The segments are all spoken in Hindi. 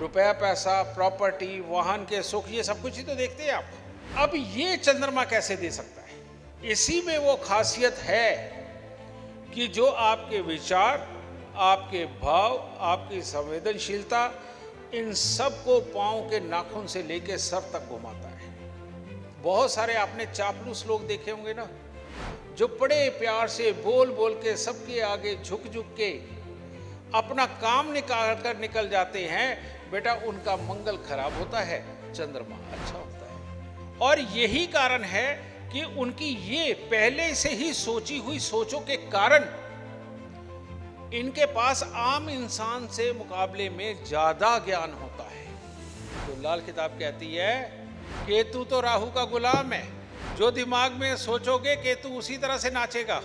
रुपया पैसा, प्रॉपर्टी, वाहन के सुख, ये सब कुछ ही तो देखते हैं आप। अब ये चंद्रमा कैसे दे सकता है? इसी में वो खासियत है कि जो आपके विचार, आपके भाव, आपकी संवेदनशीलता, इन सब को पांव के नाखून से लेकर सर तक घुमाता है। बहुत सारे आपने चापलूस लोग देखे होंगे ना, जो बड़े प्यार से बोल बोल के सबके आगे झुक झुक के अपना काम निकाल कर निकल जाते हैं, बेटा उनका मंगल खराब होता है, चंद्रमा अच्छा होता है। और यही कारण है कि उनकी ये पहले से ही सोची हुई सोचों के कारण इनके पास आम इंसान से मुकाबले में ज्यादा ज्ञान होता है। तो लाल किताब कहती है, केतु तो राहु का गुलाम है। जो दिमाग में सोचोगे केतु उसी तरह से नाचेगा।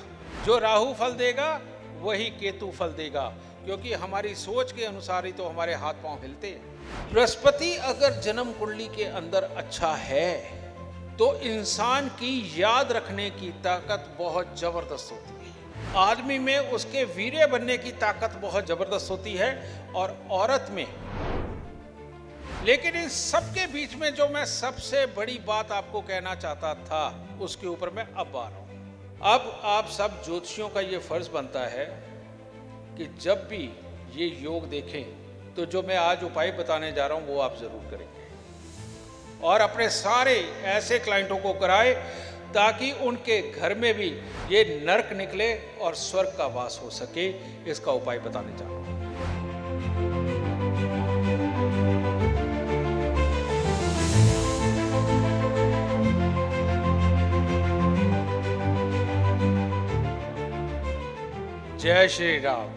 जो राहु फल देगा वही केतु फल देगा, क्योंकि हमारी सोच के अनुसार ही तो हमारे हाथ पांव हिलते हैं। बृहस्पति अगर जन्म कुंडली के अंदर अच्छा है तो इंसान की याद रखने की ताकत बहुत जबरदस्त होती है। आदमी में उसके वीर्य बनने की ताकत बहुत जबरदस्त होती है, और औरत में। लेकिन इन सबके बीच में जो मैं सबसे बड़ी बात आपको कहना चाहता था, उसके ऊपर मैं अब आ रहा हूं। अब आप सब ज्योतिषियों का ये फर्ज बनता है कि जब भी ये योग देखें तो जो मैं आज उपाय बताने जा रहा हूं वो आप जरूर करेंगे, और अपने सारे ऐसे क्लाइंटों को कराएं ताकि उनके घर में भी ये नरक निकले और स्वर्ग का वास हो सके। इसका उपाय बताने जा रहा हूं। जय श्री राम,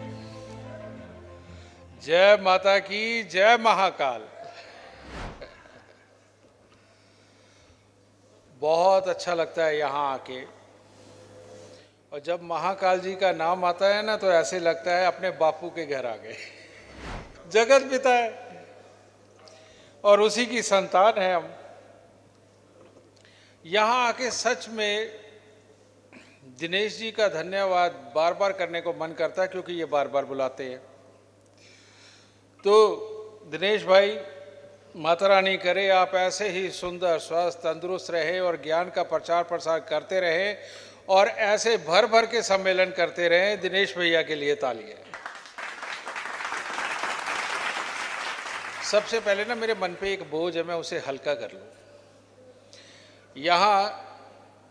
जय माता की, जय महाकाल। बहुत अच्छा लगता है यहाँ आके, और जब महाकाल जी का नाम आता है ना तो ऐसे लगता है अपने बापू के घर आ गए। जगत पिता है और उसी की संतान है हम। यहाँ आके सच में दिनेश जी का धन्यवाद बार बार करने को मन करता है, क्योंकि ये बार बार बुलाते हैं। तो दिनेश भाई, माता रानी करे आप ऐसे ही सुंदर, स्वस्थ, तंदुरुस्त रहे और ज्ञान का प्रचार प्रसार करते रहे, और ऐसे भर भर के सम्मेलन करते रहे। दिनेश भैया के लिए तालियां। सबसे पहले ना मेरे मन पे एक बोझ है, मैं उसे हल्का कर लूं। यहाँ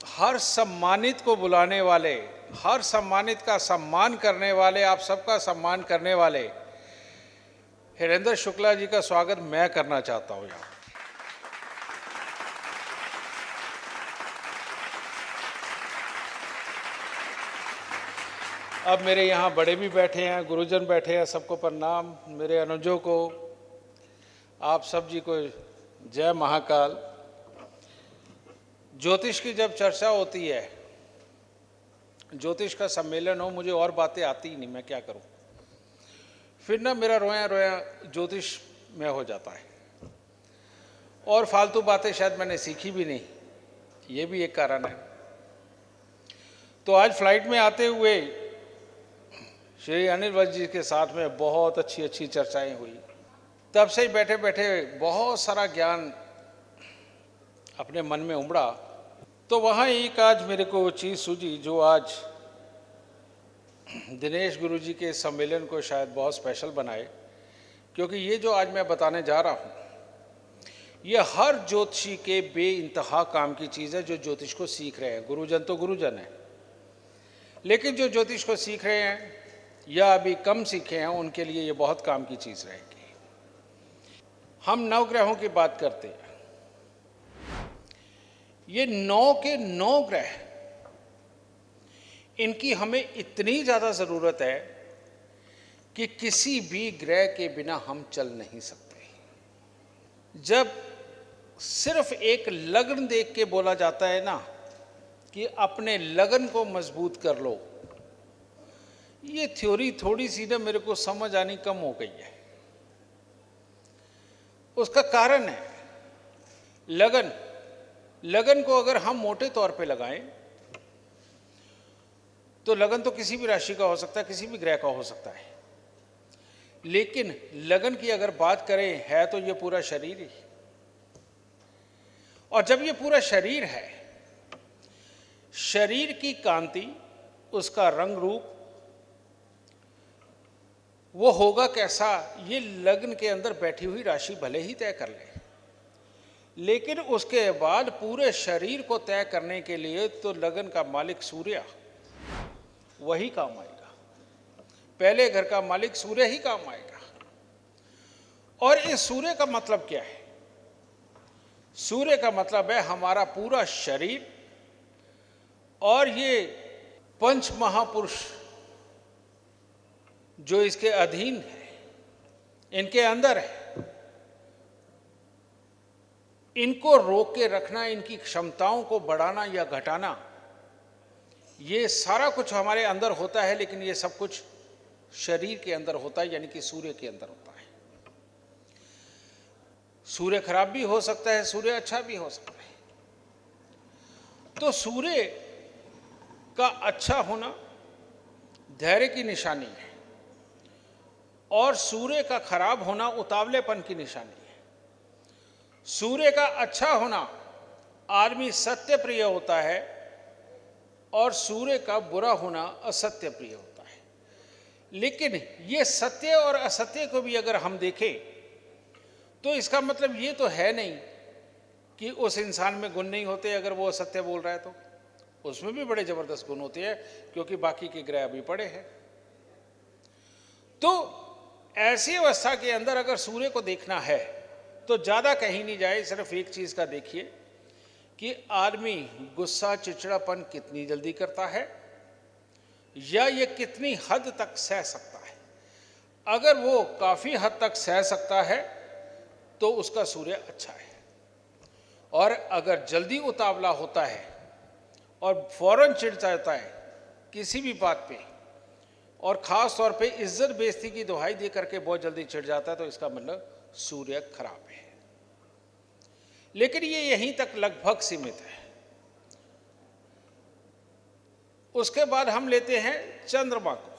हर सम्मानित को बुलाने वाले, हर सम्मानित का सम्मान करने वाले, आप सबका सम्मान करने वाले हिरेंद्र शुक्ला जी का स्वागत मैं करना चाहता हूं यहाँ। अब मेरे यहाँ बड़े भी बैठे हैं, गुरुजन बैठे हैं, सबको प्रणाम। मेरे अनुजों को, आप सब जी को जय महाकाल। ज्योतिष की जब चर्चा होती है, ज्योतिष का सम्मेलन हो, मुझे और बातें आती ही नहीं, मैं क्या करूं। फिर ना मेरा रोया रोया ज्योतिष में हो जाता है, और फालतू बातें शायद मैंने सीखी भी नहीं, ये भी एक कारण है। तो आज फ्लाइट में आते हुए श्री अनिल वैद्य जी के साथ में बहुत अच्छी अच्छी चर्चाएं हुई। तब से ही बैठे बैठे बहुत सारा ज्ञान अपने मन में उमड़ा। तो वहाँ एक आज मेरे को वो चीज़ सूझी जो आज दिनेश गुरु जी के सम्मेलन को शायद बहुत स्पेशल बनाए, क्योंकि ये जो आज मैं बताने जा रहा हूँ ये हर ज्योतिषी के बेइंतहा काम की चीज़ है, जो ज्योतिष को सीख रहे हैं। गुरुजन तो गुरुजन है, लेकिन जो ज्योतिष को सीख रहे हैं या अभी कम सीखे हैं, उनके लिए ये बहुत काम की चीज़ रहेगी। हम नवग्रहों की बात करते हैं। ये 9 के 9 ग्रह, इनकी हमें इतनी ज़्यादा ज़रूरत है कि किसी भी ग्रह के बिना हम चल नहीं सकते। जब सिर्फ एक लगन देख के बोला जाता है ना कि अपने लगन को मजबूत कर लो, ये थ्योरी थोड़ी सी ना मेरे को समझ आनी कम हो गई है। उसका कारण है लगन। लगन को अगर हम मोटे तौर पे लगाएं तो लगन तो किसी भी राशि का हो सकता है, किसी भी ग्रह का हो सकता है। लेकिन लगन की अगर बात करें है तो ये पूरा शरीर ही। और जब ये पूरा शरीर है, शरीर की कांति, उसका रंग रूप, वो होगा कैसा, ये लग्न के अंदर बैठी हुई राशि भले ही तय कर ले, लेकिन उसके बाद पूरे शरीर को तय करने के लिए तो लगन का मालिक सूर्य वही काम आएगा। पहले घर का मालिक सूर्य ही काम आएगा। और इस सूर्य का मतलब क्या है? सूर्य का मतलब है हमारा पूरा शरीर, और ये पंच महापुरुष जो इसके अधीन है, इनके अंदर है, इनको रोक के रखना, इनकी क्षमताओं को बढ़ाना या घटाना, ये सारा कुछ हमारे अंदर होता है, लेकिन ये सब कुछ शरीर के अंदर होता है, यानी कि सूर्य के अंदर होता है। सूर्य खराब भी हो सकता है, सूर्य अच्छा भी हो सकता है। तो सूर्य का अच्छा होना धैर्य की निशानी है, और सूर्य का खराब होना उतावलेपन की निशानी है। सूर्य का अच्छा होना आदमी सत्य प्रिय होता है, और सूर्य का बुरा होना असत्य प्रिय होता है। लेकिन ये सत्य और असत्य को भी अगर हम देखें तो इसका मतलब ये तो है नहीं कि उस इंसान में गुण नहीं होते। अगर वो असत्य बोल रहा है तो उसमें भी बड़े जबरदस्त गुण होते हैं, क्योंकि बाकी के ग्रह अभी पड़े हैं। तो ऐसी अवस्था के अंदर अगर सूर्य को देखना है तो ज्यादा कहीं नहीं जाए, सिर्फ एक चीज का देखिए कि आदमी गुस्सा चिड़चिड़ापन कितनी जल्दी करता है, या ये कितनी हद तक सह सकता है। अगर वो काफी हद तक सह सकता है तो उसका सूर्य अच्छा है। और अगर जल्दी उतावला होता है और फौरन चिढ़ जाता है किसी भी बात पे, और खास तौर पे इज्जत बेइज्जती की दुहाई दे करके बहुत जल्दी चिढ़ जाता है, तो इसका मतलब सूर्य खराब है। लेकिन ये यहीं तक लगभग सीमित है। उसके बाद हम लेते हैं चंद्रमा को।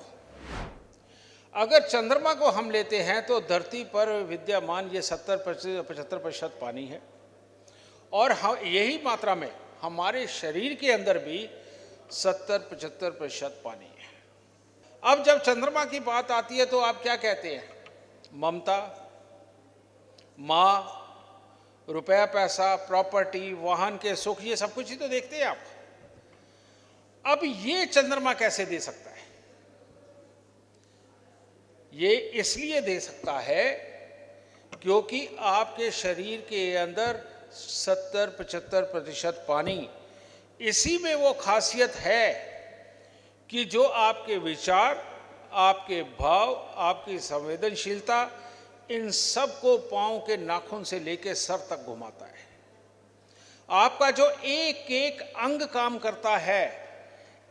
अगर चंद्रमा को हम लेते हैं तो धरती पर विद्यमान ये 70-75% पानी है, और यही मात्रा में हमारे शरीर के अंदर भी 70-75% पानी है। अब जब चंद्रमा की बात आती है तो आप क्या कहते हैं? ममता, माँ, रुपया पैसा, प्रॉपर्टी, वाहन के सुख, ये सब कुछ ही तो देखते हैं आप। अब ये चंद्रमा कैसे दे सकता है? ये इसलिए दे सकता है क्योंकि आपके शरीर के अंदर 70-75% पानी, इसी में वो खासियत है कि जो आपके विचार, आपके भाव, आपकी संवेदनशीलता, इन सब को पांव के नाखून से लेकर सर तक घुमाता है। आपका जो एक एक अंग काम करता है,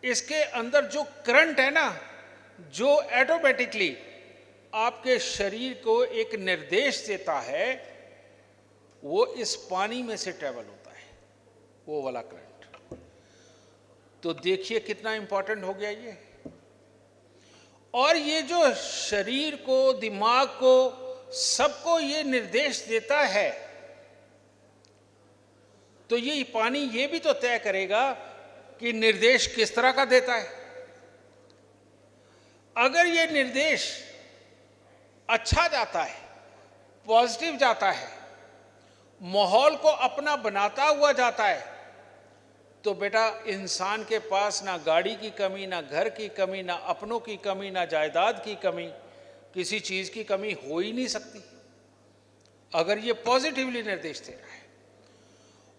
इसके अंदर जो करंट है ना, जो ऑटोमेटिकली आपके शरीर को एक निर्देश देता है, वो इस पानी में से ट्रेवल होता है, वो वाला करंट। तो देखिए कितना इंपॉर्टेंट हो गया ये। और ये जो शरीर को, दिमाग को, सबको ये निर्देश देता है, तो ये पानी ये भी तो तय करेगा कि निर्देश किस तरह का देता है। अगर ये निर्देश अच्छा जाता है, पॉजिटिव जाता है, माहौल को अपना बनाता हुआ जाता है, तो बेटा इंसान के पास ना गाड़ी की कमी, ना घर की कमी, ना अपनों की कमी, ना जायदाद की कमी, किसी चीज की कमी हो ही नहीं सकती, अगर ये पॉजिटिवली निर्देश दे रहा है।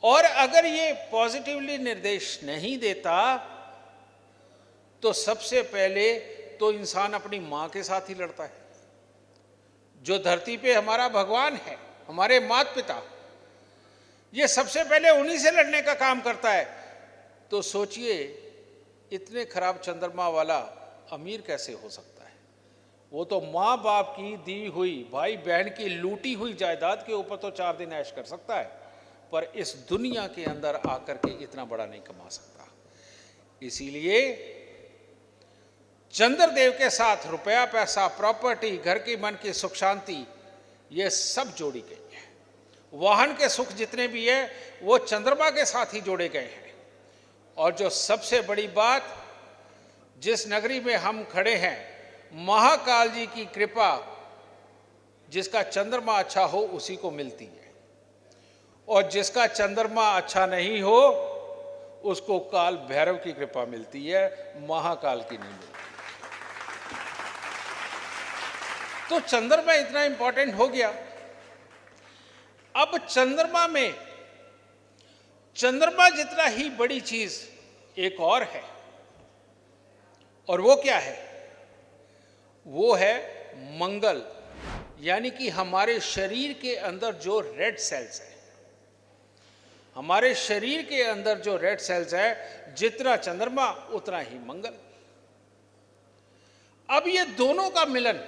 और अगर ये पॉजिटिवली निर्देश नहीं देता तो सबसे पहले तो इंसान अपनी मां के साथ ही लड़ता है। जो धरती पे हमारा भगवान है, हमारे माता पिता, ये सबसे पहले उन्हीं से लड़ने का काम करता है। तो सोचिए इतने खराब चंद्रमा वाला अमीर कैसे हो सकता है? वो तो माँ बाप की दी हुई, भाई बहन की लूटी हुई जायदाद के ऊपर तो 4 दिन ऐश कर सकता है, पर इस दुनिया के अंदर आकर के इतना बड़ा नहीं कमा सकता। इसीलिए चंद्रदेव के साथ रुपया, पैसा, प्रॉपर्टी, घर की मन की सुख शांति, ये सब जोड़ी गई है। वाहन के सुख जितने भी है वो चंद्रमा के साथ ही जोड़े गए हैं। और जो सबसे बड़ी बात, जिस नगरी में हम खड़े हैं, महाकाल जी की कृपा जिसका चंद्रमा अच्छा हो उसी को मिलती है, और जिसका चंद्रमा अच्छा नहीं हो उसको काल भैरव की कृपा मिलती है, महाकाल की नहीं मिलती। तो चंद्रमा इतना इंपॉर्टेंट हो गया। अब चंद्रमा में चंद्रमा जितना ही बड़ी चीज एक और है, और वो क्या है? वो है मंगल, यानी कि हमारे शरीर के अंदर जो रेड सेल्स है, हमारे शरीर के अंदर जो रेड सेल्स है, जितना चंद्रमा उतना ही मंगल। अब ये दोनों का मिलन,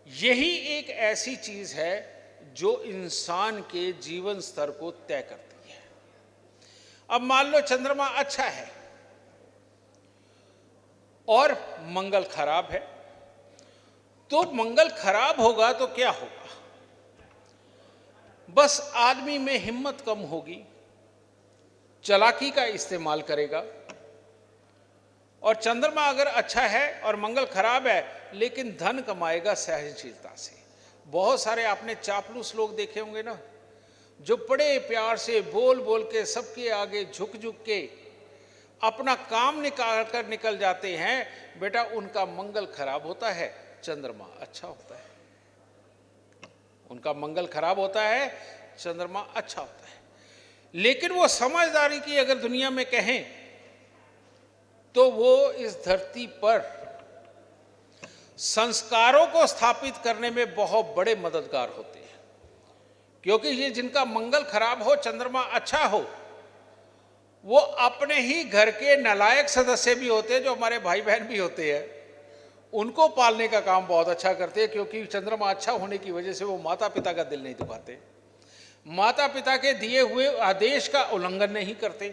यही एक ऐसी चीज है जो इंसान के जीवन स्तर को तय करती है। अब मान लो चंद्रमा अच्छा है और मंगल खराब है, तो मंगल खराब होगा तो क्या होगा? बस आदमी में हिम्मत कम होगी, चालाकी का इस्तेमाल करेगा। और चंद्रमा अगर अच्छा है और मंगल खराब है, लेकिन धन कमाएगा सहनशीलता से। बहुत सारे आपने चापलूस लोग देखे होंगे ना, जो बड़े प्यार से बोल बोल के सबके आगे झुक झुक के अपना काम निकाल कर निकल जाते हैं। बेटा, उनका मंगल खराब होता है, चंद्रमा अच्छा होता है। उनका मंगल खराब होता है, चंद्रमा अच्छा होता है। लेकिन वो समझदारी की अगर दुनिया में कहें तो वो इस धरती पर संस्कारों को स्थापित करने में बहुत बड़े मददगार होते हैं। क्योंकि ये जिनका मंगल खराब हो, चंद्रमा अच्छा हो, वो अपने ही घर के नालायक सदस्य भी होते हैं, जो हमारे भाई बहन भी होते हैं, उनको पालने का काम बहुत अच्छा करते हैं। क्योंकि चंद्रमा अच्छा होने की वजह से वो माता पिता का दिल नहीं दुखाते, माता पिता के दिए हुए आदेश का उल्लंघन नहीं करते,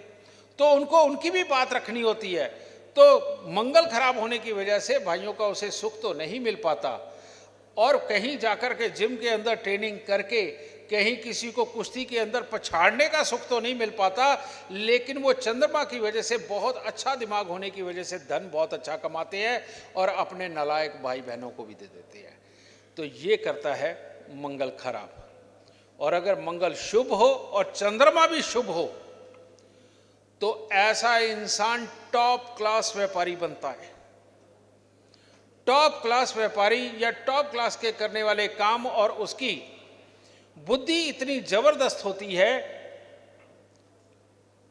तो उनको उनकी भी बात रखनी होती है। तो मंगल खराब होने की वजह से भाइयों का उसे सुख तो नहीं मिल पाता, और कहीं जाकर के जिम के अंदर ट्रेनिंग करके कहीं किसी को कुश्ती के अंदर पछाड़ने का सुख तो नहीं मिल पाता। लेकिन वो चंद्रमा की वजह से, बहुत अच्छा दिमाग होने की वजह से धन बहुत अच्छा कमाते हैं और अपने नालायक भाई बहनों को भी दे देते हैं। तो ये करता है मंगल खराब। और अगर मंगल शुभ हो और चंद्रमा भी शुभ हो तो ऐसा इंसान टॉप क्लास व्यापारी बनता है। टॉप क्लास व्यापारी या टॉप क्लास के करने वाले काम, और उसकी बुद्धि इतनी जबरदस्त होती है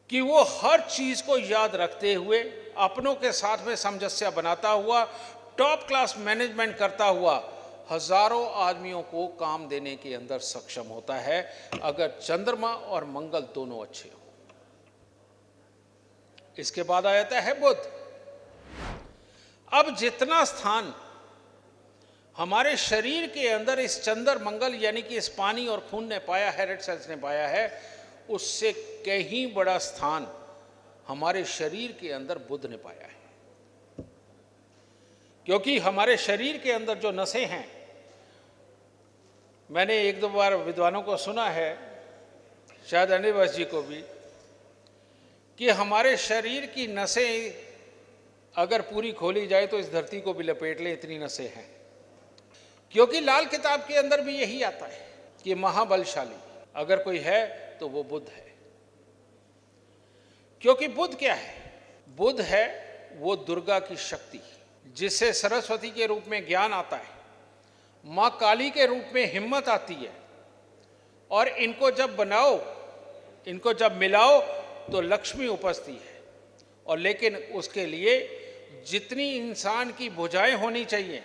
कि वो हर चीज को याद रखते हुए, अपनों के साथ में सामंजस्य बनाता हुआ, टॉप क्लास मैनेजमेंट करता हुआ हजारों आदमियों को काम देने के अंदर सक्षम होता है, अगर चंद्रमा और मंगल दोनों अच्छे हो। इसके बाद आ जाता है बुध। अब जितना स्थान हमारे शरीर के अंदर इस चंद्र मंगल यानी कि इस पानी और खून ने पाया है, रेड सेल्स ने पाया है, उससे कहीं बड़ा स्थान हमारे शरीर के अंदर बुध ने पाया है। क्योंकि हमारे शरीर के अंदर जो नसें हैं, मैंने एक दो बार विद्वानों को सुना है, शायद अनिवास जी को भी, कि हमारे शरीर की नसें अगर पूरी खोली जाए तो इस धरती को भी लपेट ले, इतनी नसें हैं। क्योंकि लाल किताब के अंदर भी यही आता है कि महाबलशाली अगर कोई है तो वो बुध है। क्योंकि बुध क्या है? बुध है वो दुर्गा की शक्ति, जिससे सरस्वती के रूप में ज्ञान आता है, मां काली के रूप में हिम्मत आती है, और इनको जब बनाओ, इनको जब मिलाओ तो लक्ष्मी उपजती है। और लेकिन उसके लिए जितनी इंसान की भुजाएं होनी चाहिए,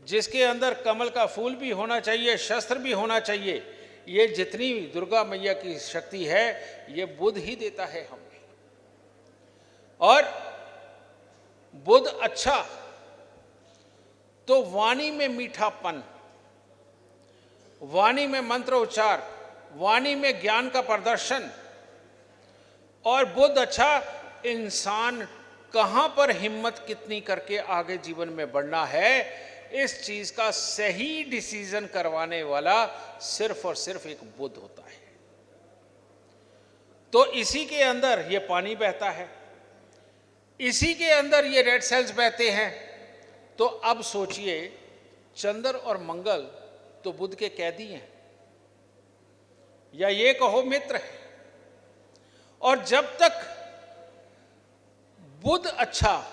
जिसके अंदर कमल का फूल भी होना चाहिए, शस्त्र भी होना चाहिए, ये जितनी दुर्गा मैया की शक्ति है, ये बुध ही देता है हमें। और बुध अच्छा तो वाणी में मीठापन, वाणी में मंत्र उच्चार, वाणी में ज्ञान का प्रदर्शन, और बुध अच्छा इंसान कहां पर हिम्मत कितनी करके आगे जीवन में बढ़ना है, इस चीज का सही डिसीजन करवाने वाला सिर्फ और सिर्फ एक बुद्ध होता है। तो इसी के अंदर ये पानी बहता है, इसी के अंदर ये रेड सेल्स बहते हैं। तो अब सोचिए, चंद्र और मंगल तो बुद्ध के कैदी हैं, या ये कहो मित्र है। और जब तक बुध अच्छा,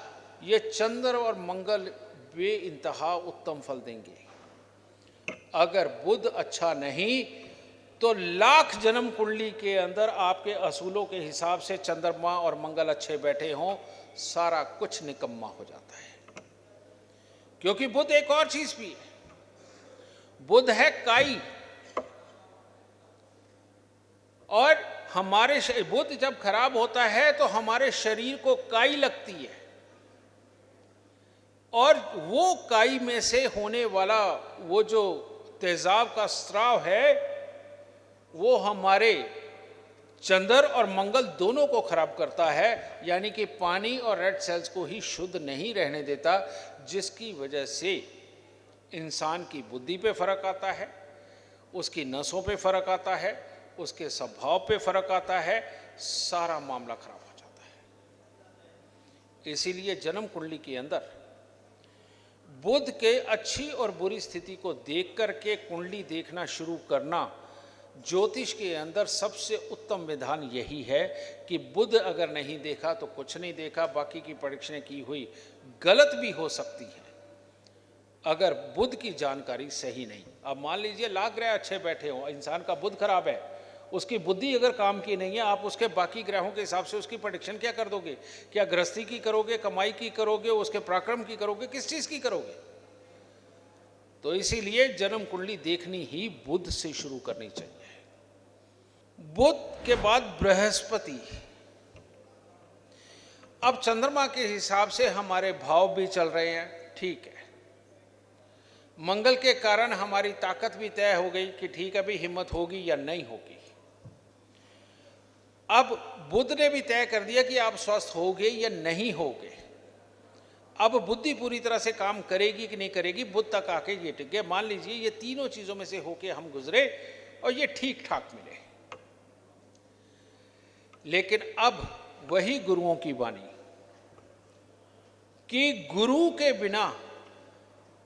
ये चंद्र और मंगल बेइंतहा उत्तम फल देंगे। अगर बुध अच्छा नहीं तो लाख जन्म कुंडली के अंदर आपके असूलों के हिसाब से चंद्रमा और मंगल अच्छे बैठे हों, सारा कुछ निकम्मा हो जाता है। क्योंकि बुध एक और चीज भी है, बुध है काई। और हमारे बुध जब खराब होता है तो हमारे शरीर को काई लगती है, और वो काई में से होने वाला वो जो तेजाब का स्राव है, वो हमारे चंद्र और मंगल दोनों को खराब करता है। यानी कि पानी और रेड सेल्स को ही शुद्ध नहीं रहने देता, जिसकी वजह से इंसान की बुद्धि पे फर्क आता है, उसकी नसों पे फर्क आता है, उसके स्वभाव पे फर्क आता है, सारा मामला खराब हो जाता है। इसीलिए जन्म कुंडली के अंदर बुध के अच्छी और बुरी स्थिति को देख करके कुंडली देखना शुरू करना, ज्योतिष के अंदर सबसे उत्तम विधान यही है कि बुध अगर नहीं देखा तो कुछ नहीं देखा, बाकी की परीक्षाएं की हुई गलत भी हो सकती है अगर बुध की जानकारी सही नहीं। अब मान लीजिए लाख ग्रह अच्छे बैठे हो, इंसान का बुध खराब है, उसकी बुद्धि अगर काम की नहीं है, आप उसके बाकी ग्रहों के हिसाब से उसकी प्रेडिक्शन क्या कर दोगे? क्या गृहस्थी की करोगे, कमाई की करोगे, उसके पराक्रम की करोगे, किस चीज की करोगे? तो इसीलिए जन्म कुंडली देखनी ही बुध से शुरू करनी चाहिए। बुध के बाद बृहस्पति। अब चंद्रमा के हिसाब से हमारे भाव भी चल रहे हैं, ठीक है। मंगल के कारण हमारी ताकत भी तय हो गई कि ठीक है भाई, हिम्मत होगी या नहीं होगी। अब बुध ने भी तय कर दिया कि आप स्वस्थ होगे या नहीं होगे। अब बुद्धि पूरी तरह से काम करेगी कि नहीं करेगी, बुध तक आके ये टिक गए। मान लीजिए ये तीनों चीजों में से होके हम गुजरे और ये ठीक ठाक मिले। लेकिन अब वही गुरुओं की वाणी कि गुरु के बिना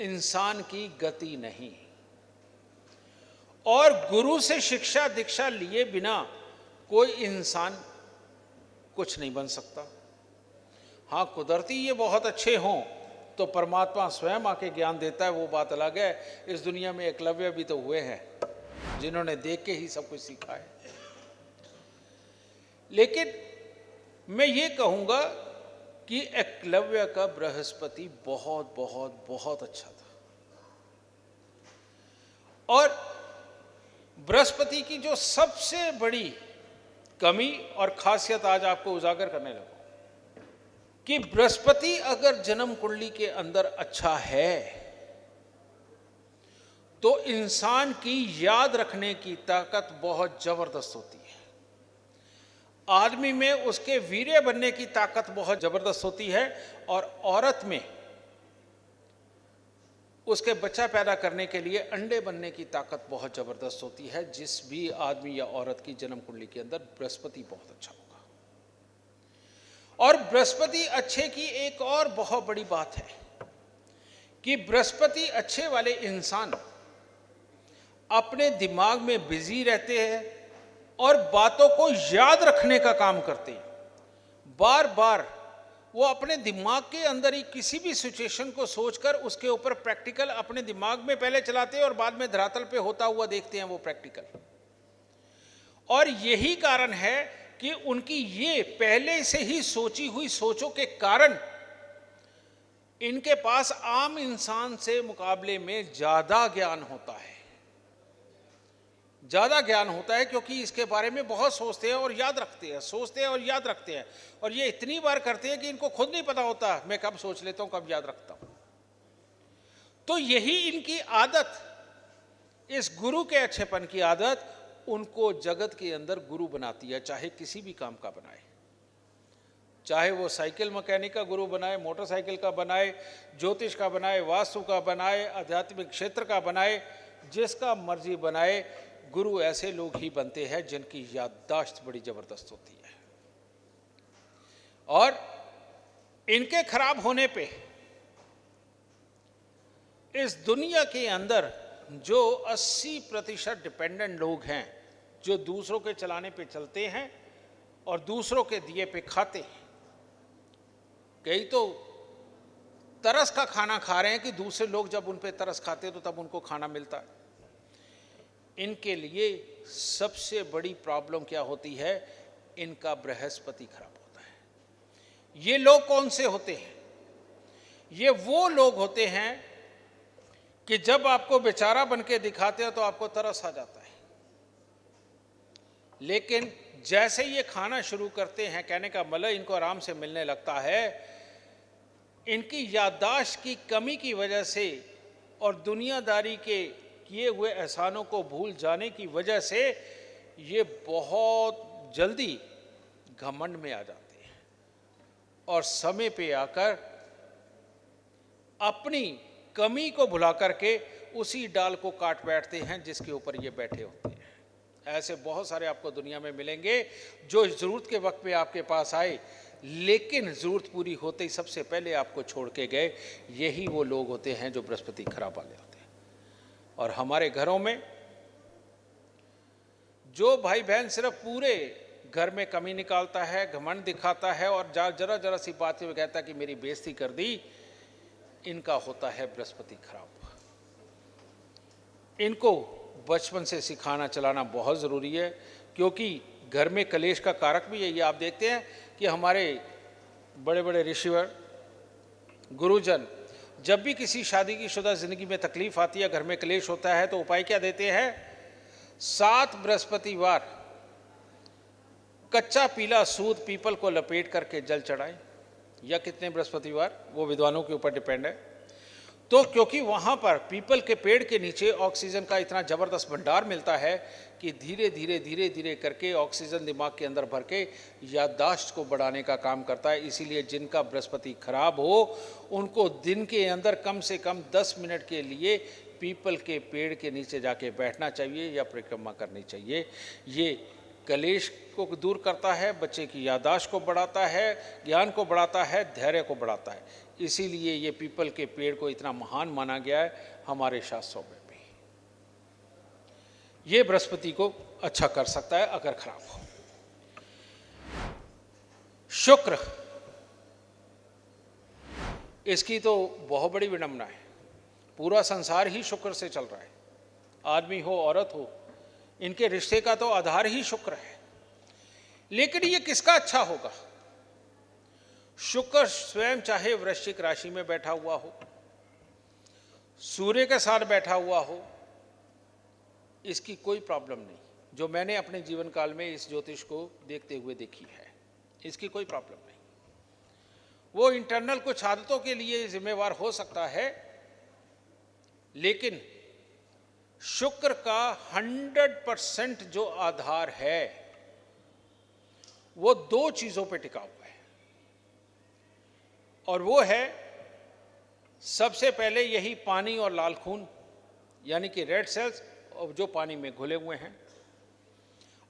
इंसान की गति नहीं, और गुरु से शिक्षा दीक्षा लिए बिना कोई इंसान कुछ नहीं बन सकता। हाँ, कुदरती ये बहुत अच्छे हों तो परमात्मा स्वयं आके ज्ञान देता है, वो बात अलग है। इस दुनिया में एकलव्य भी तो हुए हैं जिन्होंने देख के ही सब कुछ सीखा है। लेकिन मैं ये कहूंगा कि एकलव्य का बृहस्पति बहुत बहुत बहुत अच्छा था। और बृहस्पति की जो सबसे बड़ी कमी और खासियत आज आपको उजागर करने लगा कि बृहस्पति अगर जन्म कुंडली के अंदर अच्छा है तो इंसान की याद रखने की ताकत बहुत जबरदस्त होती है। आदमी में उसके वीर्य बनने की ताकत बहुत जबरदस्त होती है, और औरत में उसके बच्चा पैदा करने के लिए अंडे बनने की ताकत बहुत जबरदस्त होती है। जिस भी आदमी या औरत की जन्म कुंडली के अंदर बृहस्पति बहुत अच्छा होगा। और बृहस्पति अच्छे की एक और बहुत बड़ी बात है कि बृहस्पति अच्छे वाले इंसान अपने दिमाग में बिजी रहते हैं और बातों को याद रखने का काम करते हैं। बार बार वो अपने दिमाग के अंदर ही किसी भी सिचुएशन को सोचकर उसके ऊपर प्रैक्टिकल अपने दिमाग में पहले चलाते हैं और बाद में धरातल पे होता हुआ देखते हैं वो प्रैक्टिकल। और यही कारण है कि उनकी ये पहले से ही सोची हुई सोचों के कारण इनके पास आम इंसान से मुकाबले में ज्यादा ज्ञान होता है। ज्यादा ज्ञान होता है क्योंकि इसके बारे में बहुत सोचते हैं और याद रखते हैं, सोचते हैं और याद रखते हैं। और ये इतनी बार करते हैं कि इनको खुद नहीं पता होता मैं कब सोच लेता हूं, कब याद रखता हूं। तो यही इनकी आदत, इस गुरु के अच्छेपन की आदत उनको जगत के अंदर गुरु बनाती है, चाहे किसी भी काम का बनाए। चाहे वो साइकिल मैकेनिक का गुरु बनाए, मोटरसाइकिल का बनाए, ज्योतिष का बनाए, वास्तु का बनाए, आध्यात्मिक क्षेत्र का बनाए, जिसका मर्जी बनाए, गुरु ऐसे लोग ही बनते हैं जिनकी याददाश्त बड़ी जबरदस्त होती है। और इनके खराब होने पे इस दुनिया के अंदर जो 80% डिपेंडेंट लोग हैं, जो दूसरों के चलाने पे चलते हैं और दूसरों के दिए पे खाते हैं, कई तो तरस का खाना खा रहे हैं कि दूसरे लोग जब उन पे तरस खाते हैं तो तब उनको खाना मिलता है। इनके लिए सबसे बड़ी प्रॉब्लम क्या होती है? इनका बृहस्पति खराब होता है। ये लोग कौन से होते हैं? ये वो लोग होते हैं कि जब आपको बेचारा बन के दिखाते हैं तो आपको तरस आ जाता है, लेकिन जैसे ये खाना शुरू करते हैं, कहने का मतलब इनको आराम से मिलने लगता है, इनकी याददाश्त की कमी की वजह से और दुनियादारी के किए हुए एहसानों को भूल जाने की वजह से ये बहुत जल्दी घमंड में आ जाते हैं और समय पे आकर अपनी कमी को भुला करके उसी डाल को काट बैठते हैं जिसके ऊपर ये बैठे होते हैं। ऐसे बहुत सारे आपको दुनिया में मिलेंगे जो जरूरत के वक्त पे आपके पास आए, लेकिन जरूरत पूरी होते ही सबसे पहले आपको छोड़ के गए। यही वो लोग होते हैं जो बृहस्पति खराब वाले होते हैं। और हमारे घरों में जो भाई बहन सिर्फ पूरे घर में कमी निकालता है, घमंड दिखाता है और जरा जरा सी बात में कहता है कि मेरी बेइज्जती कर दी, इनका होता है बृहस्पति खराब। इनको बचपन से सिखाना चलाना बहुत ज़रूरी है, क्योंकि घर में कलेश का कारक भी है। ये आप देखते हैं कि हमारे बड़े बड़े ऋषिवर गुरुजन जब भी किसी शादी की शुदा जिंदगी में तकलीफ आती है, घर में कलेश होता है, तो उपाय क्या देते हैं? 7 बृहस्पतिवार कच्चा पीला सूत पीपल को लपेट करके जल चढ़ाए, या कितने बृहस्पतिवार, वो विद्वानों के ऊपर डिपेंड है। तो क्योंकि वहाँ पर पीपल के पेड़ के नीचे ऑक्सीजन का इतना ज़बरदस्त भंडार मिलता है कि धीरे धीरे धीरे धीरे करके ऑक्सीजन दिमाग के अंदर भर के याददाश्त को बढ़ाने का काम करता है। इसीलिए जिनका बृहस्पति खराब हो, उनको दिन के अंदर कम से कम 10 मिनट के लिए पीपल के पेड़ के नीचे जाके बैठना चाहिए या परिक्रमा करनी चाहिए। ये कलेश को दूर करता है, बच्चे की याददाश्त को बढ़ाता है, ज्ञान को बढ़ाता है, धैर्य को बढ़ाता है। इसीलिए ये पीपल के पेड़ को इतना महान माना गया है हमारे शास्त्रों में भी। ये बृहस्पति को अच्छा कर सकता है अगर खराब हो। शुक्र, इसकी तो बहुत बड़ी विडंबना है। पूरा संसार ही शुक्र से चल रहा है। आदमी हो औरत हो, इनके रिश्ते का तो आधार ही शुक्र है। लेकिन ये किसका अच्छा होगा? शुक्र स्वयं चाहे वृश्चिक राशि में बैठा हुआ हो, सूर्य के साथ बैठा हुआ हो, इसकी कोई प्रॉब्लम नहीं। जो मैंने अपने जीवन काल में इस ज्योतिष को देखते हुए देखी है, इसकी कोई प्रॉब्लम नहीं। वो इंटरनल कुछ आदतों के लिए जिम्मेवार हो सकता है, लेकिन शुक्र का 100% जो आधार है वो 2 चीजों पे टिका हुआ है, और वो है सबसे पहले यही पानी और लाल खून, यानी कि रेड सेल्स जो पानी में घुले हुए हैं।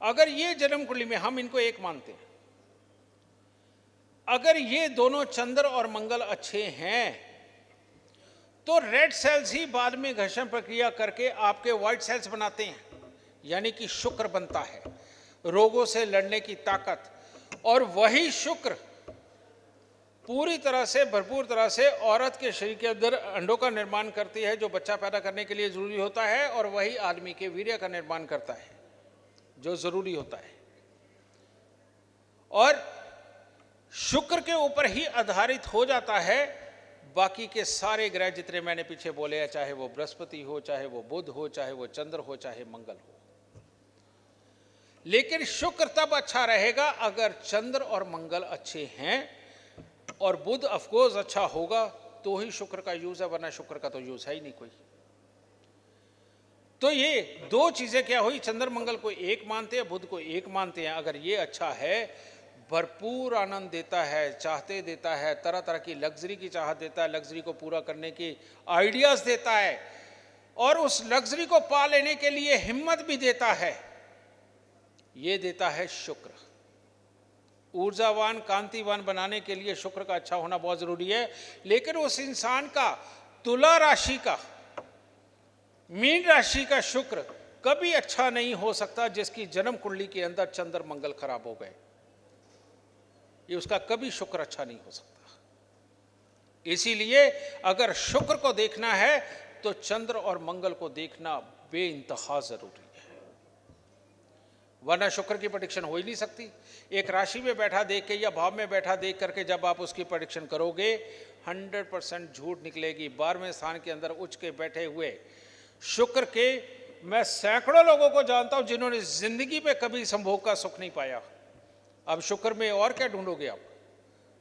अगर ये जन्म कुंडली में हम इनको एक मानते हैं, अगर ये दोनों चंद्र और मंगल अच्छे हैं तो रेड सेल्स ही बाद में घर्षण प्रक्रिया करके आपके व्हाइट सेल्स बनाते हैं, यानी कि शुक्र बनता है, रोगों से लड़ने की ताकत। और वही शुक्र पूरी तरह से भरपूर तरह से औरत के शरीर के अंदर अंडों का निर्माण करती है, जो बच्चा पैदा करने के लिए जरूरी होता है, और वही आदमी के वीर्य का निर्माण करता है जो जरूरी होता है। और शुक्र के ऊपर ही आधारित हो जाता है बाकी के सारे ग्रह जितने मैंने पीछे बोले हैं, चाहे वो बृहस्पति हो, चाहे वो बुध हो, चाहे वो चंद्र हो, चाहे मंगल हो। लेकिन शुक्र तब अच्छा रहेगा अगर चंद्र और मंगल अच्छे हैं, और बुध ऑफकोर्स अच्छा होगा तो ही शुक्र का यूज है, वरना शुक्र का तो यूज है ही नहीं कोई। तो ये 2 चीजें क्या हुई? चंद्र मंगल को एक मानते हैं, बुध को एक मानते हैं। अगर ये अच्छा है, भरपूर आनंद देता है, चाहते देता है, तरह तरह की लग्जरी की चाहत देता है, लग्जरी को पूरा करने की आइडियाज देता है और उस लग्जरी को पा लेने के लिए हिम्मत भी देता है। ये देता है शुक्र। ऊर्जावान, कांतिवान बनाने के लिए शुक्र का अच्छा होना बहुत जरूरी है। लेकिन उस इंसान का, तुला राशि का, मीन राशि का शुक्र कभी अच्छा नहीं हो सकता जिसकी जन्म कुंडली के अंदर चंद्र मंगल खराब हो गए। ये उसका कभी शुक्र अच्छा नहीं हो सकता। इसीलिए अगर शुक्र को देखना है तो चंद्र और मंगल को देखना बेइंतहा जरूरी है, वरना शुक्र की प्रेडिक्शन हो ही नहीं सकती। एक राशि में बैठा देख के या भाव में बैठा देख करके जब आप उसकी प्रेडिक्शन करोगे 100% झूठ निकलेगी। 12वें स्थान के अंदर उच्च के बैठे हुए शुक्र के मैं सैकड़ों लोगों को जानता हूं जिन्होंने जिंदगी में कभी संभोग का सुख नहीं पाया। अब शुक्र में और क्या ढूंढोगे आप?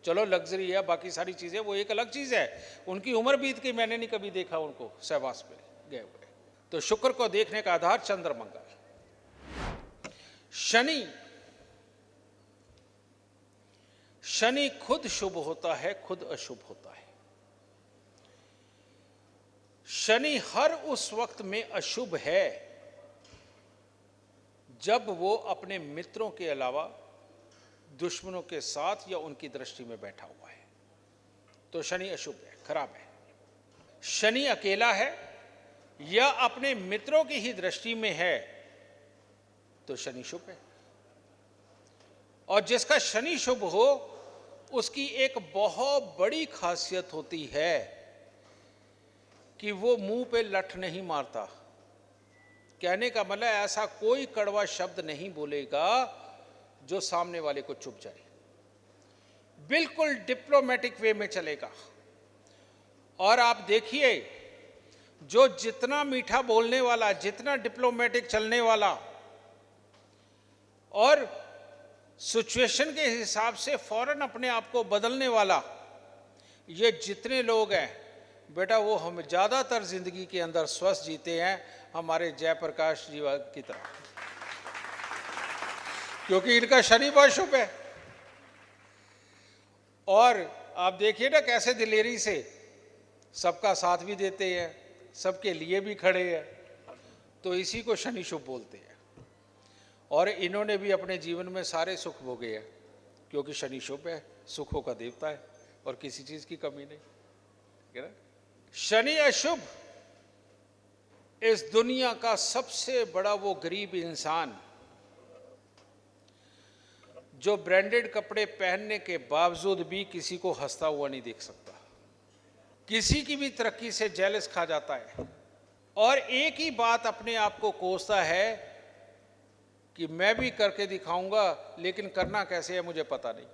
चलो लग्जरी है, बाकी सारी चीजें वो एक अलग चीज है। उनकी उम्र बीत गई, मैंने नहीं कभी देखा उनको सहवास पे गए हुए। तो शुक्र को देखने का आधार चंद्र मंगल। शनि खुद शुभ होता है, खुद अशुभ होता है। शनि हर उस वक्त में अशुभ है जब वो अपने मित्रों के अलावा दुश्मनों के साथ या उनकी दृष्टि में बैठा हुआ है, तो शनि अशुभ है, खराब है। शनि अकेला है या अपने मित्रों की ही दृष्टि में है तो शनि शुभ है। और जिसका शनि शुभ हो उसकी एक बहुत बड़ी खासियत होती है कि वो मुंह पे लठ नहीं मारता। कहने का मतलब ऐसा कोई कड़वा शब्द नहीं बोलेगा जो सामने वाले को चुभ जाए, बिल्कुल डिप्लोमेटिक वे में चलेगा। और आप देखिए जो जितना मीठा बोलने वाला, जितना डिप्लोमेटिक चलने वाला और सिचुएशन के हिसाब से फौरन अपने आप को बदलने वाला, ये जितने लोग हैं बेटा वो हम ज्यादातर जिंदगी के अंदर स्वस्थ जीते हैं हमारे जयप्रकाश जी की तरह, क्योंकि इनका शनि बहुत शुभ है। और आप देखिए ना कैसे दिलेरी से सबका साथ भी देते हैं, सबके लिए भी खड़े हैं, तो इसी को शनि शुभ बोलते हैं। और इन्होंने भी अपने जीवन में सारे सुख भोगे हैं क्योंकि शनि शुभ है, सुखों का देवता है और किसी चीज की कमी नहीं, है ना। शनि अशुभ इस दुनिया का सबसे बड़ा वो गरीब इंसान जो ब्रांडेड कपड़े पहनने के बावजूद भी किसी को हंसता हुआ नहीं देख सकता, किसी की भी तरक्की से जेलस खा जाता है और एक ही बात अपने आप को कोसता है कि मैं भी करके दिखाऊंगा, लेकिन करना कैसे है मुझे पता नहीं।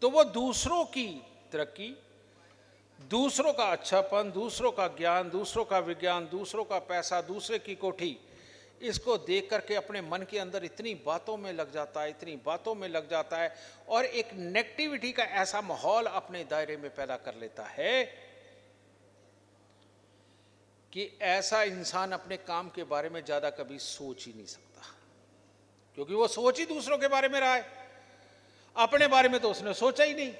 तो वो दूसरों की तरक्की, दूसरों का अच्छापन, दूसरों का ज्ञान, दूसरों का विज्ञान, दूसरों का पैसा, दूसरे की कोठी, इसको देख करके अपने मन के अंदर इतनी बातों में लग जाता है, इतनी बातों में लग जाता है और एक नेगेटिविटी का ऐसा माहौल अपने दायरे में पैदा कर लेता है कि ऐसा इंसान अपने काम के बारे में ज्यादा कभी सोच ही नहीं सकता, क्योंकि वो सोच ही दूसरों के बारे में रहा है, अपने बारे में तो उसने सोचा ही नहीं।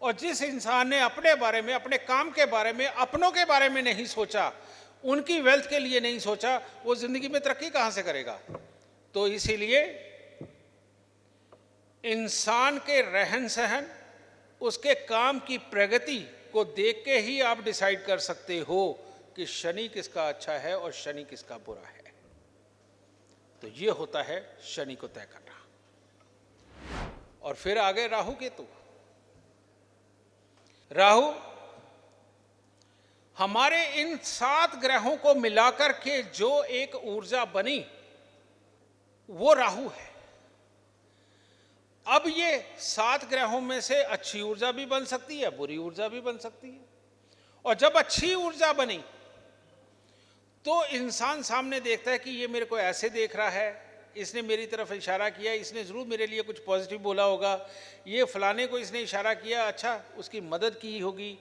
और जिस इंसान ने अपने बारे में, अपने काम के बारे में, अपनों के बारे में नहीं सोचा, उनकी वेल्थ के लिए नहीं सोचा, वो जिंदगी में तरक्की कहां से करेगा। तो इसीलिए इंसान के रहन सहन, उसके काम की प्रगति को देख के ही आप डिसाइड कर सकते हो कि शनि किसका अच्छा है और शनि किसका बुरा है। तो ये होता है शनि को तय करना। और फिर आगे राहु केतु। राहु हमारे इन 7 ग्रहों को मिलाकर के जो एक ऊर्जा बनी वो राहु है। अब ये 7 ग्रहों में से अच्छी ऊर्जा भी बन सकती है, बुरी ऊर्जा भी बन सकती है। और जब अच्छी ऊर्जा बनी तो इंसान सामने देखता है कि ये मेरे को ऐसे देख रहा है, इसने मेरी तरफ इशारा किया, इसने ज़रूर मेरे लिए कुछ पॉजिटिव बोला होगा, ये फलाने को इसने इशारा किया, अच्छा उसकी मदद की होगी।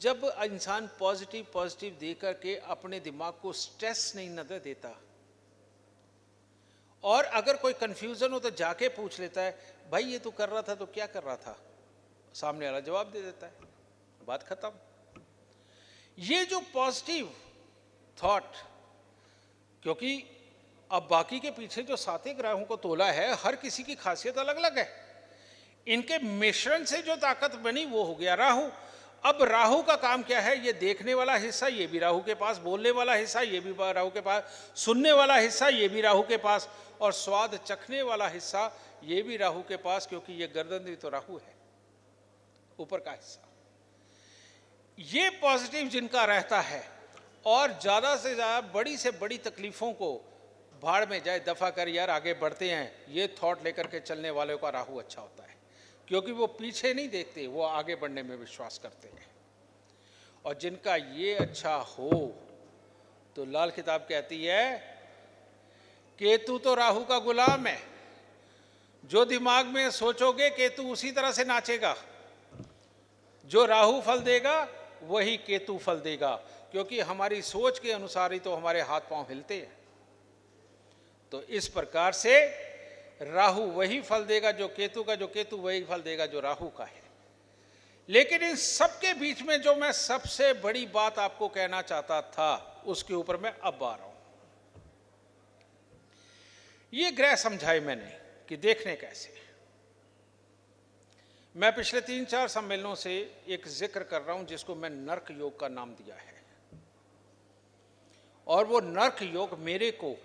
जब इंसान पॉजिटिव दे करके अपने दिमाग को स्ट्रेस नहीं न देता और अगर कोई कंफ्यूजन हो तो जाके पूछ लेता है, भाई ये तू कर रहा था तो क्या कर रहा था, सामने वाला जवाब दे देता है, बात खत्म। ये जो पॉजिटिव थॉट, क्योंकि अब बाकी के पीछे जो 7 ग्रहों को तोला है, हर किसी की खासियत अलग अलग है, इनके मिश्रण से जो ताकत बनी वो हो गया राहु। अब राहु का काम क्या है, ये देखने वाला हिस्सा ये भी राहु के पास, बोलने वाला हिस्सा ये भी राहु के पास, सुनने वाला हिस्सा ये भी राहु के पास, और स्वाद चखने वाला हिस्सा ये भी राहु के पास, क्योंकि ये गर्दन भी तो राहु है, ऊपर का हिस्सा। ये पॉजिटिव जिनका रहता है और ज्यादा से ज्यादा बड़ी से बड़ी तकलीफों को भाड़ में जाए, दफा कर यार आगे बढ़ते हैं, ये थॉट लेकर के चलने वालों का राहु अच्छा होता है, क्योंकि वो पीछे नहीं देखते, वो आगे बढ़ने में विश्वास करते हैं। और जिनका ये अच्छा हो तो लाल किताब कहती है केतु तो राहु का गुलाम है, जो दिमाग में सोचोगे केतु उसी तरह से नाचेगा, जो राहु फल देगा वही केतु फल देगा, क्योंकि हमारी सोच के अनुसार ही तो हमारे हाथ पांव हिलते हैं। तो इस प्रकार से राहु वही फल देगा जो केतु का, जो केतु वही फल देगा जो राहु का है। लेकिन इन सबके बीच में जो मैं सबसे बड़ी बात आपको कहना चाहता था, उसके ऊपर मैं अब आ रहा हूं। ये ग्रह समझाए मैंने कि देखने कैसे। मैं पिछले 3-4 सम्मेलनों से एक जिक्र कर रहा हूं जिसको मैं नर्क योग का नाम दिया है, और वो नर्क योग मेरे को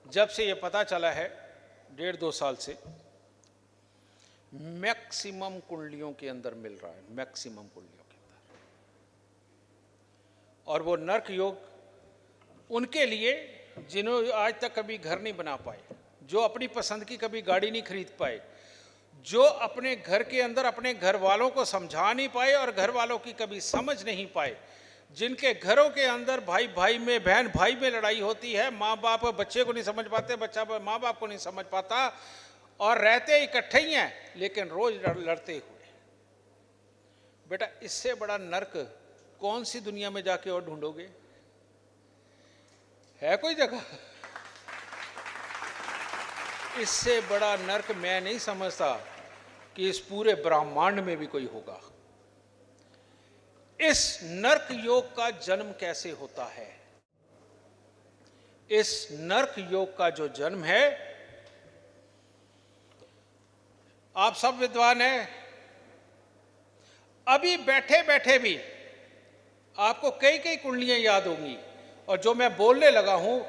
जब से ये पता चला है 1.5-2 साल से, मैक्सिमम कुंडलियों के अंदर मिल रहा है, मैक्सिमम कुंडलियों के अंदर। और वो नर्क योग उनके लिए जिन्होंने आज तक कभी घर नहीं बना पाए, जो अपनी पसंद की कभी गाड़ी नहीं खरीद पाए, जो अपने घर के अंदर अपने घर वालों को समझा नहीं पाए और घर वालों की कभी समझ नहीं पाए, जिनके घरों के अंदर भाई भाई में, बहन भाई में लड़ाई होती है, माँ बाप बच्चे को नहीं समझ पाते, बच्चा माँ बाप को नहीं समझ पाता, और रहते इकट्ठे ही हैं लेकिन रोज लड़ते हुए। बेटा इससे बड़ा नर्क कौन सी दुनिया में जाके और ढूंढोगे? है कोई जगह? इससे बड़ा नर्क मैं नहीं समझता कि इस पूरे ब्रह्मांड में भी कोई होगा। इस नर्क योग का जन्म कैसे होता है? इस नर्क योग का जो जन्म है, आप सब विद्वान हैं, अभी बैठे बैठे भी आपको कई कई कुंडलियां याद होंगी, और जो मैं बोलने लगा हूं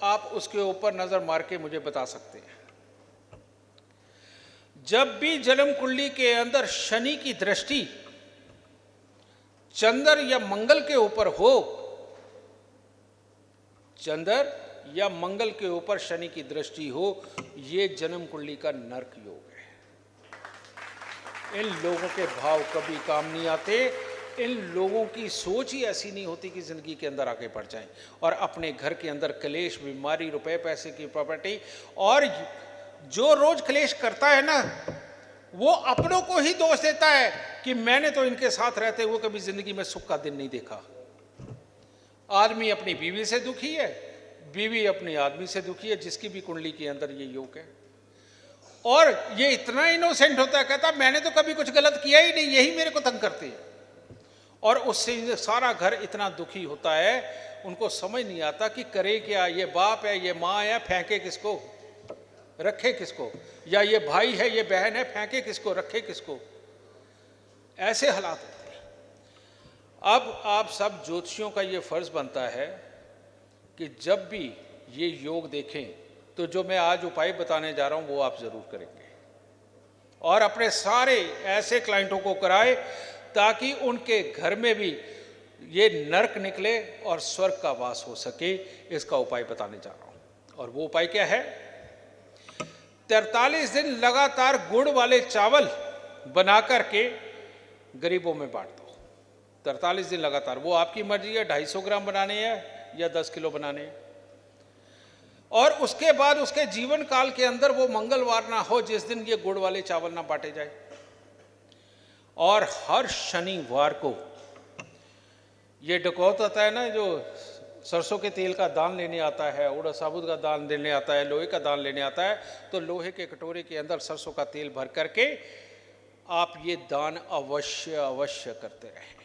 आप उसके ऊपर नजर मार के मुझे बता सकते हैं। जब भी जन्म कुंडली के अंदर शनि की दृष्टि चंद्र या मंगल के ऊपर हो, चंद्र या मंगल के ऊपर शनि की दृष्टि हो, ये जन्म कुंडली का नर्क योग है। इन लोगों के भाव कभी काम नहीं आते, इन लोगों की सोच ही ऐसी नहीं होती कि जिंदगी के अंदर आगे बढ़ जाएं, और अपने घर के अंदर क्लेश, बीमारी, रुपए पैसे की प्रॉपर्टी, और जो रोज क्लेश करता है ना, वो अपनों को ही दोष देता है कि मैंने तो इनके साथ रहते हुए कभी जिंदगी में सुख का दिन नहीं देखा। आदमी अपनी बीवी से दुखी है, बीवी अपने आदमी से दुखी है, जिसकी भी कुंडली के अंदर ये योग है। और ये इतना इनोसेंट होता है, कहता मैंने तो कभी कुछ गलत किया ही नहीं, यही मेरे को तंग करते हैं। और उससे सारा घर इतना दुखी होता है, उनको समझ नहीं आता कि करे क्या। ये बाप है, ये माँ है, फेंके किसको, रखे किसको, या ये भाई है, ये बहन है, फेंके किसको, रखे किसको। ऐसे हालात होते हैं। अब आप सब ज्योतिषियों का ये फर्ज बनता है कि जब भी ये योग देखें तो जो मैं आज उपाय बताने जा रहा हूं वो आप जरूर करेंगे, और अपने सारे ऐसे क्लाइंटों को कराए ताकि उनके घर में भी ये नर्क निकले और स्वर्ग का वास हो सके। इसका उपाय बताने जा रहा हूं। और वो उपाय क्या है? 43 दिन लगातार गुड़ वाले चावल बना करके गरीबों में बांट दो। 43 दिन लगातार, वो आपकी मर्जी है, 250 ग्राम बनाने हैं या 10 किलो बनाने हैं। और उसके बाद उसके जीवन काल के अंदर वो मंगलवार ना हो जिस दिन ये गुड़ वाले चावल ना बांटे जाए। और हर शनिवार को, ये डकौत होता है ना जो सरसों के तेल का दान लेने आता है, उड़द साबुत का दान लेने आता है, लोहे का दान लेने आता है, तो लोहे के कटोरे के अंदर सरसों का तेल भर करके आप ये दान अवश्य अवश्य करते रहें।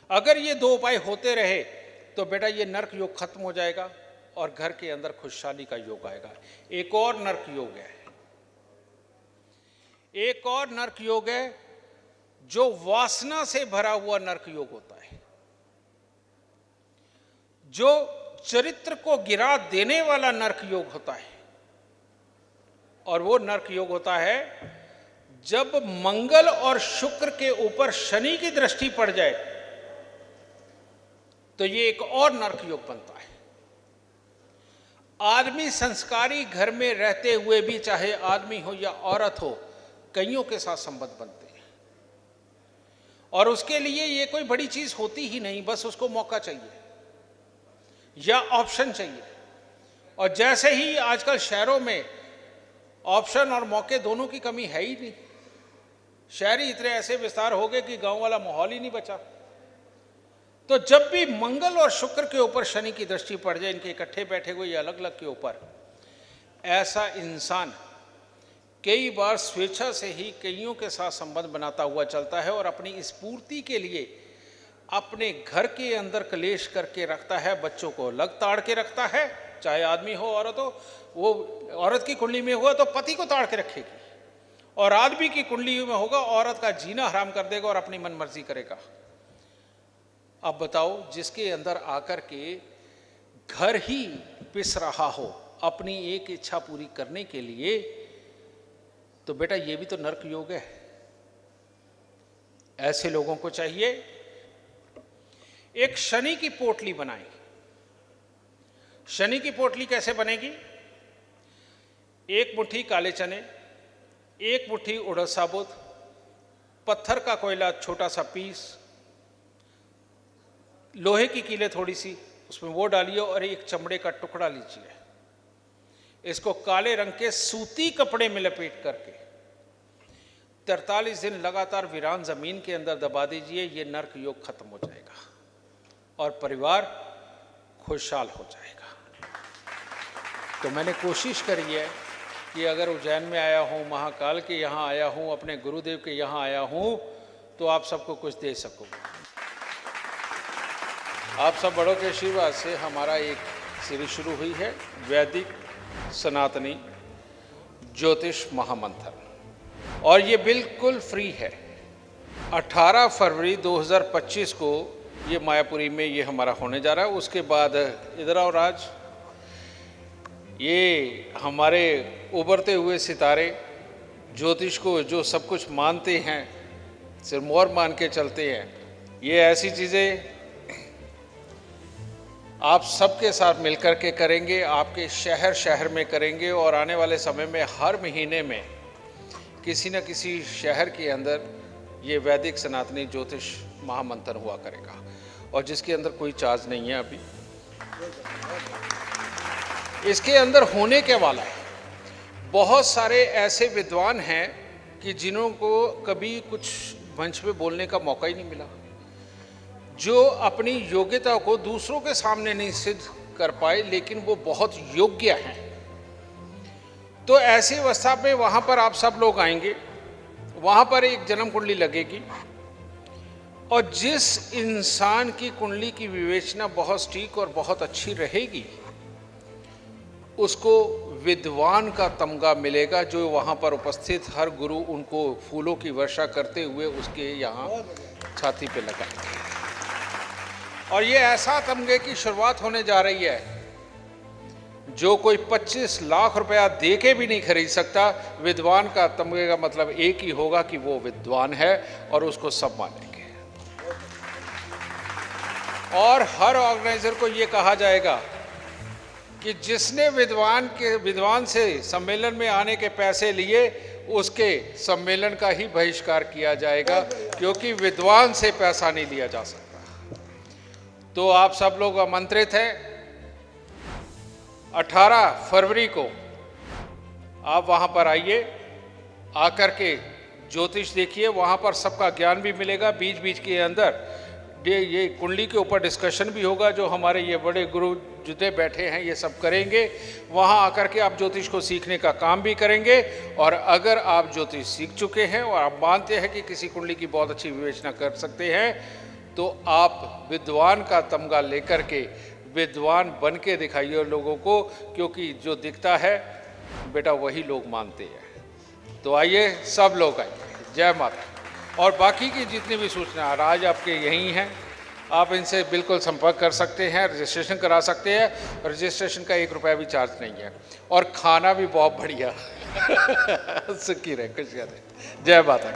अगर ये दो उपाय होते रहे तो बेटा ये नर्क योग खत्म हो जाएगा और घर के अंदर खुशहाली का योग आएगा। एक और नर्क योग है, एक और नर्क योग है जो वासना से भरा हुआ नर्क योग होता है, जो चरित्र को गिरा देने वाला नर्क योग होता है। और वो नर्क योग होता है जब मंगल और शुक्र के ऊपर शनि की दृष्टि पड़ जाए, तो ये एक और नर्क योग बनता है। आदमी संस्कारी घर में रहते हुए भी, चाहे आदमी हो या औरत हो, कईयों के साथ संबंध बनते हैं और उसके लिए ये कोई बड़ी चीज होती ही नहीं, बस उसको मौका चाहिए या ऑप्शन चाहिए। और जैसे ही आजकल शहरों में ऑप्शन और मौके दोनों की कमी है ही नहीं, शहरी इतने ऐसे विस्तार हो गए कि गांव वाला माहौल ही नहीं बचा। तो जब भी मंगल और शुक्र के ऊपर शनि की दृष्टि पड़ जाए, इनके इकट्ठे बैठे हुए या अलग अलग के ऊपर, ऐसा इंसान कई बार स्वेच्छा से ही कईयों के साथ संबंध बनाता हुआ चलता है और अपनी इस पूर्ति के लिए अपने घर के अंदर कलेश करके रखता है, बच्चों को अलग ताड़ के रखता है, चाहे आदमी हो औरत हो। वो औरत की कुंडली में हुआ तो पति को ताड़ के रखेगी, और आदमी की कुंडली में होगा औरत का जीना हराम कर देगा और अपनी मनमर्जी करेगा। अब बताओ, जिसके अंदर आकर के घर ही पिस रहा हो अपनी एक इच्छा पूरी करने के लिए, तो बेटा ये भी तो नर्क योग है। ऐसे लोगों को चाहिए एक शनि की पोटली बनाएं। शनि की पोटली कैसे बनेगी? एक मुट्ठी काले चने, एक मुट्ठी उड़द साबुत, पत्थर का कोयला छोटा सा पीस, लोहे की कीले थोड़ी सी उसमें वो डालिए और एक चमड़े का टुकड़ा लीजिए। इसको काले रंग के सूती कपड़े में लपेट करके 43 दिन लगातार वीरान जमीन के अंदर दबा दीजिए। ये नर्क योग खत्म हो जाएगा और परिवार खुशहाल हो जाएगा। तो मैंने कोशिश करी है कि अगर उज्जैन में आया हूँ, महाकाल के यहाँ आया हूँ, अपने गुरुदेव के यहाँ आया हूँ, तो आप सबको कुछ दे सकूँ। आप सब बड़ों के आशीर्वाद से हमारा एक सीरीज शुरू हुई है, वैदिक सनातनी ज्योतिष महामंथन, और ये बिल्कुल फ्री है। 18 फरवरी 2025 को ये मायापुरी में ये हमारा होने जा रहा है। उसके बाद इधर आओ राज, ये हमारे उभरते हुए सितारे ज्योतिष को जो सब कुछ मानते हैं, सिर्फ मोहर मान के चलते हैं, ये ऐसी चीज़ें आप सबके साथ मिलकर के करेंगे, आपके शहर शहर में करेंगे। और आने वाले समय में हर महीने में किसी न किसी शहर के अंदर ये वैदिक सनातनी ज्योतिष महामंथन हुआ करेगा, और जिसके अंदर कोई चार्ज नहीं है। अभी इसके अंदर होने के वाला है, बहुत सारे ऐसे विद्वान हैं कि जिन्हों को कभी कुछ मंच पे बोलने का मौका ही नहीं मिला, जो अपनी योग्यता को दूसरों के सामने नहीं सिद्ध कर पाए, लेकिन वो बहुत योग्य हैं। तो ऐसी अवस्था में वहाँ पर आप सब लोग आएंगे, वहाँ पर एक जन्म कुंडली लगेगी, और जिस इंसान की कुंडली की विवेचना बहुत सटीक और बहुत अच्छी रहेगी, उसको विद्वान का तमगा मिलेगा, जो वहाँ पर उपस्थित हर गुरु उनको फूलों की वर्षा करते हुए उसके यहाँ छाती पे लगाएंगे। और ये ऐसा तमगे की शुरुआत होने जा रही है जो कोई 25 लाख रुपया दे के भी नहीं खरीद सकता। विद्वान का तमगे का मतलब एक ही होगा कि वो विद्वान है और उसको सब मानेंगे। और हर ऑर्गेनाइजर को ये कहा जाएगा कि जिसने विद्वान से सम्मेलन में आने के पैसे लिए, उसके सम्मेलन का ही बहिष्कार किया जाएगा, क्योंकि विद्वान से पैसा नहीं लिया जा सकता। तो आप सब लोग आमंत्रित हैं। 18 फरवरी को आप वहाँ पर आइए, आकर के ज्योतिष देखिए। वहाँ पर सबका ज्ञान भी मिलेगा। बीच बीच के अंदर ये कुंडली के ऊपर डिस्कशन भी होगा, जो हमारे ये बड़े गुरु जुदे बैठे हैं ये सब करेंगे। वहाँ आकर के आप ज्योतिष को सीखने का काम भी करेंगे। और अगर आप ज्योतिष सीख चुके हैं और आप मानते हैं कि किसी कुंडली की बहुत अच्छी विवेचना कर सकते हैं, तो आप विद्वान का तमगा लेकर के विद्वान बन के दिखाइए लोगों को, क्योंकि जो दिखता है बेटा वही लोग मानते हैं। तो आइए सब लोग आइए, जय माता। और बाकी की जितनी भी सूचना आज आपके यहीं हैं, आप इनसे बिल्कुल संपर्क कर सकते हैं, रजिस्ट्रेशन करा सकते हैं। रजिस्ट्रेशन का 1 रुपया भी चार्ज नहीं है, और खाना भी बहुत बढ़िया। सुखी रहे, खुश रहे, जय माता।